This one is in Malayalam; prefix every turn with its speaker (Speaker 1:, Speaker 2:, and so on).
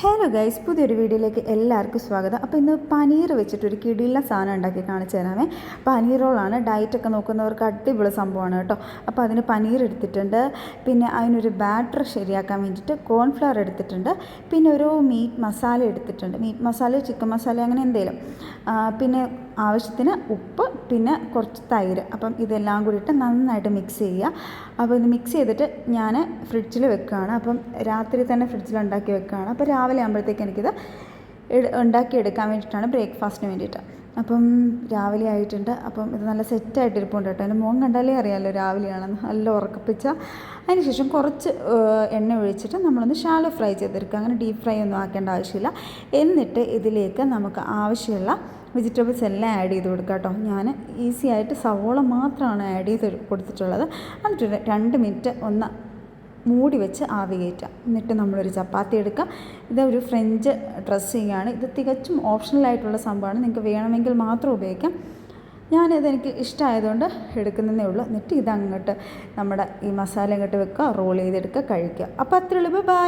Speaker 1: ഹലോ ഗൈസ്, പുതിയൊരു വീഡിയോയിലേക്ക് എല്ലാവർക്കും സ്വാഗതം. അപ്പോൾ ഇന്ന് പനീർ വെച്ചിട്ടൊരു കിടിലൻ സാധനം ഉണ്ടാക്കി കാണിച്ചു തരാമേ. പനീർ റോളാണ്. ഡയറ്റൊക്കെ നോക്കുന്നവർക്ക് അടിപൊളി സംഭവമാണ് കേട്ടോ. അപ്പോൾ അതിന് പനീർ എടുത്തിട്ടുണ്ട്, പിന്നെ അതിനൊരു ബാറ്റർ ശരിയാക്കാൻ വേണ്ടിയിട്ട് കോൺഫ്ലവർ എടുത്തിട്ടുണ്ട്, പിന്നെ ഒരു മീറ്റ് മസാല എടുത്തിട്ടുണ്ട്. മീറ്റ് മസാല, ചിക്കൻ മസാല, അങ്ങനെ എന്തെങ്കിലും. പിന്നെ ആവശ്യത്തിന് ഉപ്പ്, പിന്നെ കുറച്ച് തൈര്. അപ്പം ഇതെല്ലാം കൂടിയിട്ട് നന്നായിട്ട് മിക്സ് ചെയ്യുക. അപ്പോൾ ഇത് മിക്സ് ചെയ്തിട്ട് ഞാൻ ഫ്രിഡ്ജിൽ വെക്കുകയാണ്. അപ്പം രാത്രി തന്നെ ഫ്രിഡ്ജിൽ ഉണ്ടാക്കി വെക്കുകയാണ്. അപ്പോൾ രാവിലെ ആകുമ്പോഴത്തേക്ക് എനിക്കിത് ഉണ്ടാക്കിയെടുക്കാൻ വേണ്ടിയിട്ടാണ്, ബ്രേക്ക്ഫാസ്റ്റിന് വേണ്ടിയിട്ട്. അപ്പം രാവിലെ ആയിട്ടുണ്ട്. അപ്പം ഇത് നല്ല സെറ്റായിട്ട് ഇരിപ്പുണ്ട് കേട്ടോ. എൻ്റെ മോൻ കണ്ടാലേ അറിയാമല്ലോ രാവിലെയാണെന്ന്. നല്ല ഉറക്കപ്പിച്ച. അതിന് ശേഷം കുറച്ച് എണ്ണ ഒഴിച്ചിട്ട് നമ്മളൊന്ന് ഷാലോ ഫ്രൈ ചെയ്തെടുക്കുക. അങ്ങനെ ഡീപ്പ് ഫ്രൈ ഒന്നും ആക്കേണ്ട ആവശ്യമില്ല. എന്നിട്ട് ഇതിലേക്ക് നമുക്ക് ആവശ്യമുള്ള വെജിറ്റബിൾസ് എല്ലാം ആഡ് ചെയ്ത് കൊടുക്കുക കേട്ടോ. ഞാൻ ഈസി ആയിട്ട് സവോള മാത്രമാണ് ആഡ് ചെയ്ത് കൊടുത്തിട്ടുള്ളത്. എന്നിട്ട് 2 മിനിറ്റ് ഒന്ന് മൂടി വെച്ച് ആവി കയറ്റുക. എന്നിട്ട് നമ്മളൊരു ചപ്പാത്തി എടുക്കുക. ഇതൊരു ഫ്രഞ്ച് ഡ്രസ്സിങ്ങാണ്. ഇത് തികച്ചും ഓപ്ഷണലായിട്ടുള്ള സംഭവമാണ്. നിങ്ങൾക്ക് വേണമെങ്കിൽ മാത്രം ഉപയോഗിക്കാം. ഞാനിതെനിക്ക് ഇഷ്ടമായതുകൊണ്ട് എടുക്കുന്നതേ ഉള്ളൂ. എന്നിട്ട് ഇതങ്ങോട്ട് നമ്മുടെ ഈ മസാല അങ്ങോട്ട് വെക്കുക, റോൾ ചെയ്തെടുക്കുക, കഴിക്കുക. അപ്പോൾ അത്രയുള്ളൂ. ബൈ.